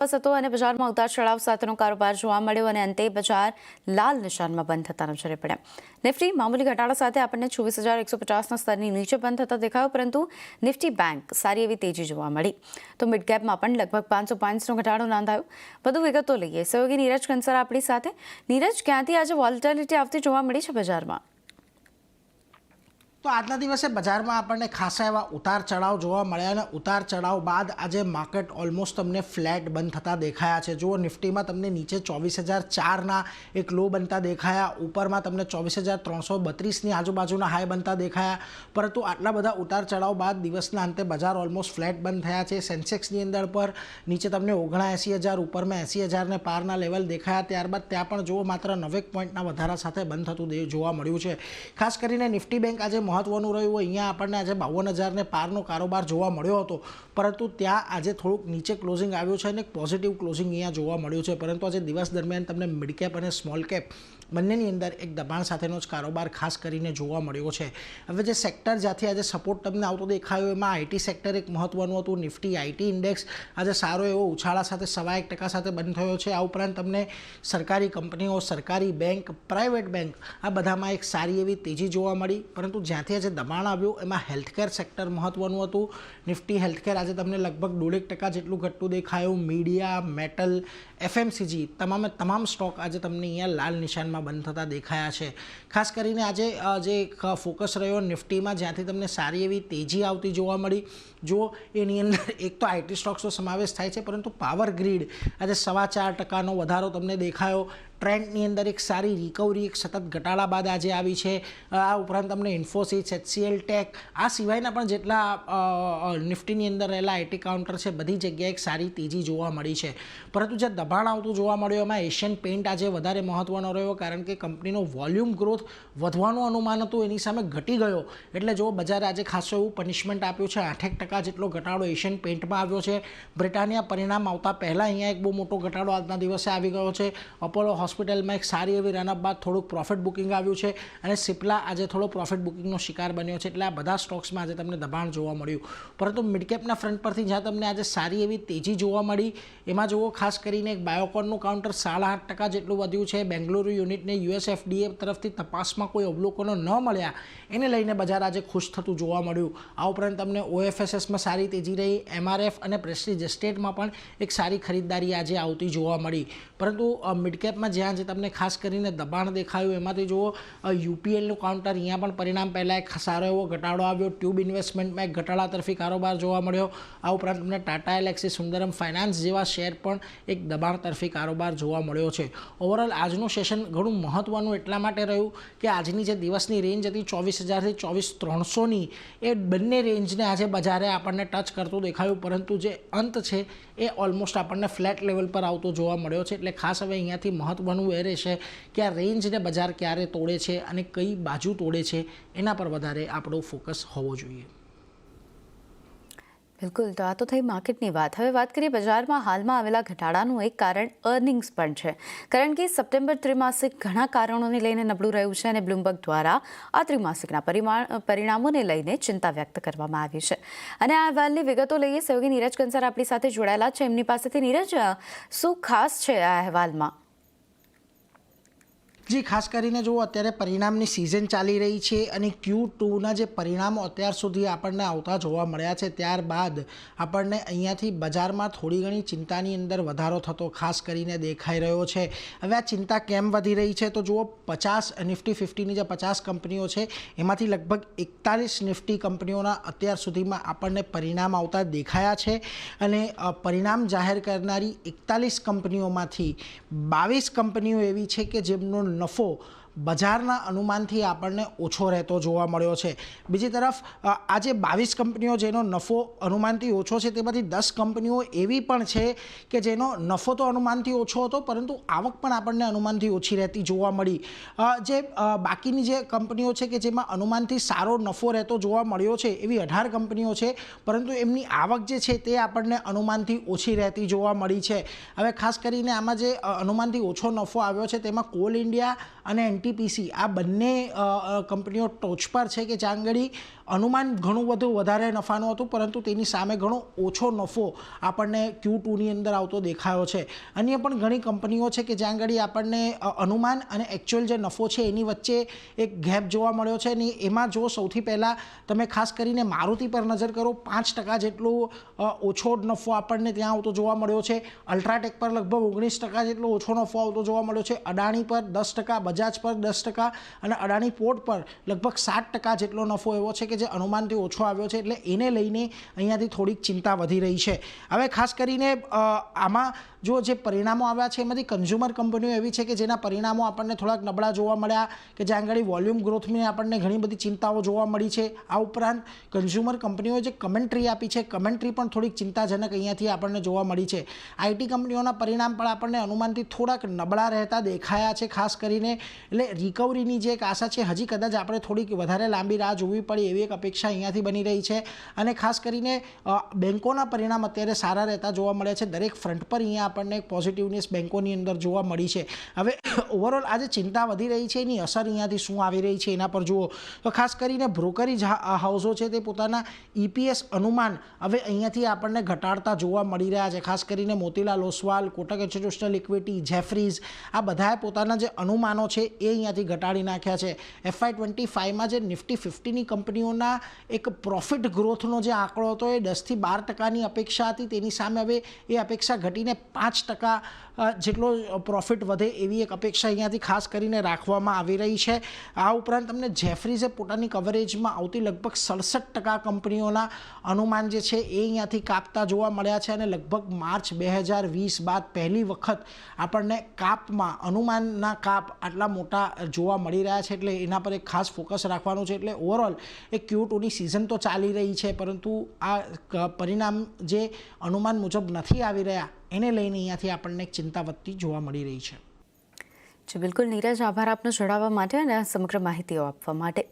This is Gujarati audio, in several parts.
હતો અને બજારમાં ઉતાર ચઢાવ સાથેનો કારોબાર જોવા મળ્યો અને અંતે બજાર લાલ નિશાનમાં બંધ થતા નજરે પડ્યા। નિફ્ટી મામૂલી ઘટાડા સાથે આપણને 24,150ના સ્તરની નીચે બંધ થતા દેખાયો, પરંતુ નિફ્ટી બેંક સારી એવી તેજી જોવા મળી। તો મિડ કેપમાં પણ લગભગ 500 પોઈન્ટ્સનો ઘટાડો નોંધાયો। વધુ વિગતો લઈએ, સહયોગી નીરજ કંસરા આપણી સાથે। નીરજ, ક્યાંથી આજે વોલેટિલિટી આવતી જોવા મળી છે બજારમાં? તો આજના દિવસે બજારમાં આપણને ખાસા એવા ઉતાર ચઢાવ જોવા મળ્યા અને ઉતાર ચઢાવ બાદ આજે માર્કેટ ઓલમોસ્ટ તમને ફ્લેટ બંધ થતા દેખાયા છે। જુઓ, નિફ્ટીમાં તમને નીચે 24,004ના એક લો બનતા દેખાયા, ઉપરમાં તમને 24,332ની આજુબાજુના હાઈ બનતા દેખાયા। પરંતુ આટલા બધા ઉતાર ચઢાવ બાદ દિવસના અંતે બજાર ઓલમોસ્ટ ફ્લેટ બંધ થયા છે। સેન્સેક્સની અંદર પર નીચે તમને 79,000, ઉપરમાં 80,000ને પારના લેવલ દેખાયા। ત્યારબાદ ત્યાં પણ જુઓ માત્ર 9 પોઈન્ટના વધારા સાથે બંધ થતું જોવા મળ્યું છે। ખાસ કરીને નિફ્ટી બેંક આજે મહત્વનું રહ્યું। અહીંયા આપણને આજે 52,000ને પારનો કારોબાર જોવા મળ્યો હતો, પરંતુ ત્યાં આજે થોડુંક નીચે ક્લોઝિંગ આવ્યું છે અને એક પોઝિટિવ ક્લોઝિંગ અહીંયા જોવા મળ્યું છે। પરંતુ આજે દિવસ દરમિયાન તમને મિડ કેપ અને સ્મોલ કેપ બંનેની અંદર એક દબાણ સાથેનો જ કારોબાર ખાસ કરીને જોવા મળ્યો છે। હવે જે સેક્ટર જ્યાંથી આજે સપોર્ટ તમને આવતો દેખાયો એમાં આઈટી સેક્ટર એક મહત્વનું હતું। નિફ્ટી આઈટી ઇન્ડેક્સ આજે સારો એવો ઉછાળા સાથે 1.25% સાથે બંધ થયો છે। આ ઉપરાંત તમને સરકારી કંપનીઓ, સરકારી બેંક, પ્રાઇવેટ બેંક આ બધામાં એક સારી એવી તેજી જોવા મળી। પરંતુ જ્યાંથી આજે દબાણ આવ્યું એમાં હેલ્થકેર સેક્ટર મહત્વનું હતું। નિફ્ટી હેલ્થકેર આજે તમને લગભગ 1.5% જેટલું ઘટતું દેખાયું। મીડિયા, મેટલ, એફએમસીજી તમામ સ્ટોક આજે તમને અહીંયા લાલ નિશાનમાં બંધ થતા દેખાયા છે। ખાસ કરીને આજે જે ફોકસ રહ્યો નિફ્ટીમાં, જ્યાંથી તમને સારી એવી તેજી આવતી જોવા મળી। જો એની અંદર એક તો આઈટી સ્ટોક્સનો સમાવેશ થાય છે, પરંતુ પાવર ગ્રીડ આજે 4.25%નો વધારો તમને દેખાયો। ટ્રેન્ડની અંદર એક સારી રિકવરી એક સતત ઘટાડા બાદ આજે આવી છે। આ ઉપરાંત તમને ઇન્ફોસિસ, HCL ટેક આ સિવાયના પણ જેટલા નિફ્ટીની અંદર રહેલા આઈટી કાઉન્ટર છે, બધી જગ્યાએ એક સારી તેજી જોવા મળી છે। પરંતુ જે દબાણ આવતું જોવા મળ્યું એમાં એશિયન પેઇન્ટ આજે વધારે મહત્વનો રહ્યો, કારણ કે કંપનીનો વોલ્યુમ ગ્રોથ વધવાનું અનુમાન હતું, એની સામે ઘટી ગયો। એટલે જો બજારે આજે ખાસો એવું પનિશમેન્ટ આપ્યું છે। 8% જેટલો ઘટાડો એશિયન પેઇન્ટમાં આવ્યો છે। બ્રિટાનિયા પરિણામ આવતા પહેલાં અહીંયા એક બહુ મોટો ઘટાડો આજના દિવસે આવી ગયો છે। અપોલો હોસ્પિટલમાં એક સારી એવી રનઅપ બાદ થોડુંક પ્રોફિટ બુકિંગ આવ્યું છે અને સિપ્લા આજે થોડો પ્રોફિટ બુકિંગનો શિકાર બન્યો છે। એટલે આ બધા સ્ટોક્સમાં આજે તમને દબાણ જોવા મળ્યું। પરંતુ મિડકેપના ફ્રન્ટ પરથી જ્યાં તમને આજે સારી એવી તેજી જોવા મળી એમાં જુઓ, ખાસ કરીને એક બાયોકોનનું કાઉન્ટર 8.5% જેટલું વધ્યું છે। બેંગલુરુ યુનિટને US FDA તરફથી તપાસમાં કોઈ અવલોકનો ન મળ્યા, એને લઈને બજાર આજે ખુશ થતું જોવા મળ્યું। આ ઉપરાંત તમને OFSSમાં સારી તેજી રહી। MRF અને પ્રેસ્ટીજ એસ્ટેટમાં પણ એક સારી ખરીદદારી આજે આવતી જોવા મળી। પરંતુ મિડકેપમાં જ્યાં જે તમને ખાસ કરીને દબાણ દેખાયું એમાંથી જુઓ, UPLનું કાઉન્ટર અહીંયા પણ પરિણામ પહેલાં એક સારો એવો ઘટાડો આવ્યો। ટ્યુબ ઇન્વેસ્ટમેન્ટમાં એક ઘટાડા તરફી કારોબાર જોવા મળ્યો। આ ઉપરાંત તમને ટાટા એલેક્સી, સુંદરમ ફાઇનાન્સ જેવા શેર પણ એક દબાણ તરફી કારોબાર જોવા મળ્યો છે। ઓવરઓલ આજનું સેશન ઘણું મહત્વનું એટલા માટે રહ્યું કે આજની જે દિવસની રેન્જ હતી 24,000થી 24,300ની, એ બંને રેન્જને આજે બજારે આપણને ટચ કરતું દેખાયું, પરંતુ જે અંત છે એ ઓલમોસ્ટ આપણને ફ્લેટ લેવલ પર આવતો જોવા મળ્યો છે। એટલે ખાસ હવે અહીંયાથી મહત્વનું એ રહેશે કે આ રેન્જને બજાર ક્યારે તોડે છે અને કઈ બાજુ તોડે છે, એના પર વધારે આપણો ફોકસ હોવો જોઈએ। બિલકુલ, તો આ તો થઈ માર્કેટની વાત। હવે વાત કરીએ બજારમાં હાલમાં આવેલા ઘટાડાનું એક કારણ અર્નિંગ્સ પણ છે, કારણ કે સપ્ટેમ્બર ત્રિમાસિક ઘણા કારણોને લઈને નબળું રહ્યું છે અને બ્લુમબર્ગ દ્વારા આ ત્રિમાસિકના પરિણામોને લઈને ચિંતા વ્યક્ત કરવામાં આવી છે। અને આ અહેવાલની વિગતો લઈએ, સહયોગી નીરજ કંસરા આપણી સાથે જોડાયેલા છે એમની પાસેથી। નીરજ, શું ખાસ છે આ અહેવાલમાં? જી, ખાસ કરીને જુઓ, અત્યારે પરિણામની સિઝન ચાલી રહી છે અને Q2ના જે પરિણામો અત્યાર સુધી આપણને આવતા જોવા મળ્યા છે, ત્યારબાદ આપણને અહીંયાથી બજારમાં થોડી ઘણી ચિંતાની અંદર વધારો થતો ખાસ કરીને દેખાઈ રહ્યો છે। હવે આ ચિંતા કેમ વધી રહી છે? તો જુઓ, 50 નિફ્ટી 50ની જે 50 કંપનીઓ છે એમાંથી લગભગ 41 નિફ્ટી કંપનીઓના અત્યાર સુધીમાં આપણને પરિણામ આવતા દેખાયા છે અને પરિણામ જાહેર કરનારી 41 કંપનીઓમાંથી 22 કંપનીઓ એવી છે કે જેમનો નફો બજારના અનુમાનથી આપણને ઓછો રહેતો જોવા મળ્યો છે। બીજી તરફ આજે 22 કંપનીઓ જેનો નફો અનુમાનથી ઓછો છે, તેમાંથી 10 કંપનીઓ એવી પણ છે કે જેનો નફો તો અનુમાનથી ઓછો હતો, પરંતુ આવક પણ આપણને અનુમાનથી ઓછી રહેતી જોવા મળી। જે બાકીની જે કંપનીઓ છે કે જેમાં અનુમાનથી સારો નફો રહેતો જોવા મળ્યો છે, એવી 18 કંપનીઓ છે, પરંતુ એમની આવક જે છે તે આપણને અનુમાનથી ઓછી રહેતી જોવા મળી છે। હવે ખાસ કરીને આમાં જે અનુમાનથી ઓછો નફો આવ્યો છે તેમાં કોલ ઇન્ડિયા અને NTPC આ બંને કંપનીઓ ટોચ પર છે કે જ્યાં આગળ અનુમાન ઘણું બધું વધારે નફાનું હતું, પરંતુ તેની સામે ઘણો ઓછો નફો આપણને Q2ની અંદર આવતો દેખાયો છે. અન્ય પણ ઘણી કંપનીઓ છે કે જ્યાં આગળ આપણને અનુમાન અને એકચ્યુઅલ જે નફો છે એની વચ્ચે એક ગેપ જોવા મળ્યો છે. અને એમાં જો સૌથી પહેલાં તમે ખાસ કરીને મારુતિ પર નજર કરો, 5% જેટલો ઓછો નફો આપણને ત્યાં આવતો જોવા મળ્યો છે. અલ્ટ્રાટેક પર લગભગ 19% જેટલો ઓછો નફો આવતો જોવા મળ્યો છે. અડાણી પર 10%, બજાજ પર 10% અને અડાણી પોર્ટ પર લગભગ 7% જેટલો નફો એવો છે કે જે અનુમાનથી ઓછો આવ્યો છે. એટલે એને લઈને અહીંયાથી થોડીક ચિંતા વધી રહી છે. હવે ખાસ કરીને આમાં જો જે પરિણામો આવ્યા છે એમાંથી કન્ઝ્યુમર કંપનીઓ એવી છે કે જેના પરિણામો આપણને થોડાક નબળા જોવા મળ્યા, કે જ્યાં આગળ વોલ્યુમ ગ્રોથની આપણને ઘણી બધી ચિંતાઓ જોવા મળી છે. આ ઉપરાંત કન્ઝ્યુમર કંપનીઓએ જે કમેન્ટ્રી આપી છે, કમેન્ટ્રી પણ થોડીક ચિંતાજનક અહીંયાથી આપણને જોવા મળી છે. આઈટી કંપનીઓના પરિણામ પણ આપણને અનુમાનથી થોડાક નબળા રહેતા દેખાયા છે ખાસ કરીને. એટલે રિકવરીની જે એક આશા છે હજી કદાચ આપણે થોડીક વધારે લાંબી રાહ જોવી પડે એવી એક અપેક્ષા અહીંયાથી બની રહી છે. અને ખાસ કરીને બેન્કોના પરિણામ અત્યારે સારા રહેતા જોવા મળે છે. દરેક ફ્રન્ટ પર અહીંયા આપણને એક પોઝિટિવનેસ બેન્કોની અંદર જોવા મળી છે. હવે ઓવરઓલ આજે ચિંતા વધી રહી છે એની અસર અહીંયાથી શું આવી રહી છે એના પર જુઓ તો ખાસ કરીને બ્રોકરેજ હાઉસો છે તે પોતાના EPS અનુમાન હવે અહીંયાથી આપણને ઘટાડતા જોવા મળી રહ્યા છે. ખાસ કરીને મોતીલાલ ઓસ્વાલ, કોટક ઇન્સ્ટિટ્યુશનલ ઇક્વિટી, જેફરીઝ, આ બધાએ પોતાના જે અનુમાનો છે એ અહીંયાથી ઘટાડી નાખ્યા છે. FY25માં જે નિફ્ટી 50ની કંપનીઓના એક પ્રોફિટ ગ્રોથનો જે આંકડો હતો એ 10 થી 12%ની અપેક્ષા હતી, તેની સામે હવે એ અપેક્ષા ઘટીને 5% જેટલો પ્રોફિટ વધે એવી એક અપેક્ષા અહીંયાથી ખાસ કરીને રાખવામાં આવી રહી છે. આ ઉપરાંત તમને જેફરીઝે પોતાની કવરેજમાં આવતી લગભગ 67% કંપનીઓના અનુમાન જે છે એ અહીંયાથી કાપતા જોવા મળ્યા છે. અને લગભગ માર્ચ 2020 બાદ પહેલી વખત આપણને કાપમાં અનુમાનના કાપ આટલા મોટા જોવા મળી રહ્યા છે. એટલે એના પર એક ખાસ ફોકસ રાખવાનું છે. એટલે ઓવરઓલ એક Q2ની સિઝન તો ચાલી રહી છે, પરંતુ આ પરિણામ જે અનુમાન મુજબ નથી આવી રહ્યા એને લઈને અહીંયાથી આપણને એક ચિંતા વધતી જોવા મળી રહી છે. જી બિલકુલ નીરજ, આભાર આપનો જોડાવા માટે અને સમગ્ર માહિતીઓ આપવા માટે.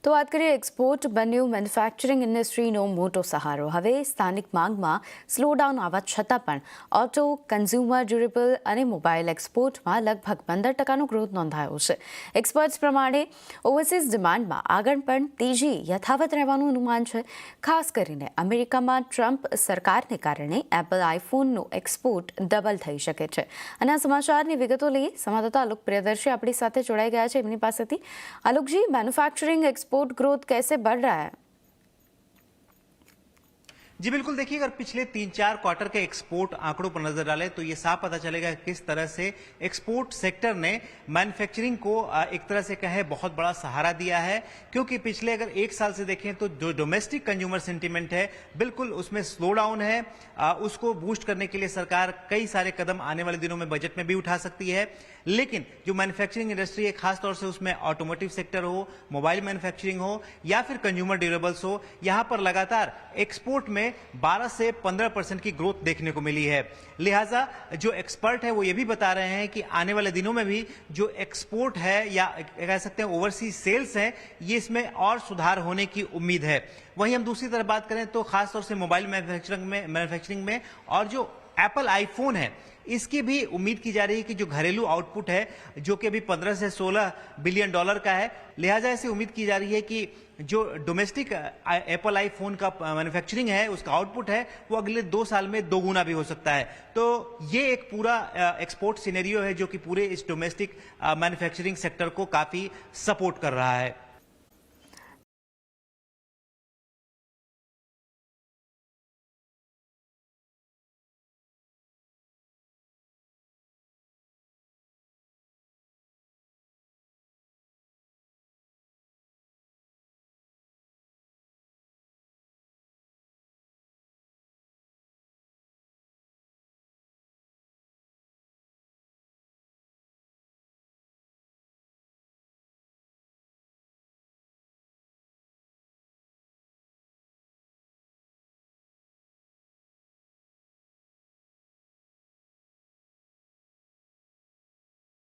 તો વાત કરીએ એક્સપોર્ટ બન્યું મેન્યુફેક્ચરિંગ ઇન્ડસ્ટ્રીનો મોટો સહારો. હવે સ્થાનિક માંગમાં સ્લોડાઉન આવવા છતાં પણ ઓટો, કન્ઝ્યુમર ડ્યુરેબલ અને મોબાઈલ એક્સપોર્ટમાં લગભગ 15%નો ગ્રોથ નોંધાયો છે. એક્સપર્ટ્સ પ્રમાણે ઓવરસીઝ ડિમાન્ડમાં આગળ પણ તેજી યથાવત રહેવાનું અનુમાન છે. ખાસ કરીને અમેરિકામાં ટ્રમ્પ સરકારને કારણે એપલ આઈફોનનો એક્સપોર્ટ ડબલ થઈ શકે છે. અને આ સમાચારની વિગતો લઈએ સંવાદદાતા આલોક પ્રિયદર્શી આપણી સાથે જોડાઈ ગયા છે એમની પાસેથી. આલોકજી, મેન્યુફैक्चरिंग एक्सपोर्ट ग्रोथ कैसे बढ़ रहा है? जी बिल्कुल, देखिए अगर पिछले 3-4 क्वार्टर के एक्सपोर्ट आंकड़ों पर नजर डालें तो ये साफ पता चलेगा किस तरह से एक्सपोर्ट सेक्टर ने मैन्युफैक्चरिंग को एक तरह से कहे बहुत बड़ा सहारा दिया है. क्योंकि पिछले अगर एक साल से देखें तो जो डोमेस्टिक कंज्यूमर सेंटीमेंट है बिल्कुल उसमें स्लो डाउन है. उसको बूस्ट करने के लिए सरकार कई सारे कदम आने वाले दिनों में बजट में भी उठा सकती है. लेकिन जो मैन्युफैक्चरिंग इंडस्ट्री है, खासतौर से उसमें ऑटोमोटिव सेक्टर हो, मोबाइल मैन्युफैक्चरिंग हो या फिर कंज्यूमर ड्यूरेबल्स हो, यहां पर लगातार एक्सपोर्ट में 12 से 15% की ग्रोथ देखने को मिली है. लिहाजा जो एक्सपर्ट है वो ये भी बता रहे हैं कि आने वाले दिनों में भी जो एक्सपोर्ट है या कह सकते हैं ओवरसीज सेल्स है, ये इसमें और सुधार होने की उम्मीद है. वहीं हम दूसरी तरफ बात करें तो खासतौर से मोबाइल मैन्युफैक्चरिंग में और जो एप्पल आईफोन है इसकी भी उम्मीद की जा रही है कि जो घरेलू आउटपुट है जो कि अभी 15 से 16 बिलियन डॉलर का है, लिहाजा ऐसी उम्मीद की जा रही है कि जो डोमेस्टिक एप्पल आईफोन का मैन्युफैक्चरिंग है उसका आउटपुट है वो अगले 2 साल में 2 गुना भी हो सकता है. तो ये एक पूरा एक्सपोर्ट सिनेरियो है जो कि पूरे इस डोमेस्टिक मैन्युफैक्चरिंग सेक्टर को काफी सपोर्ट कर रहा है.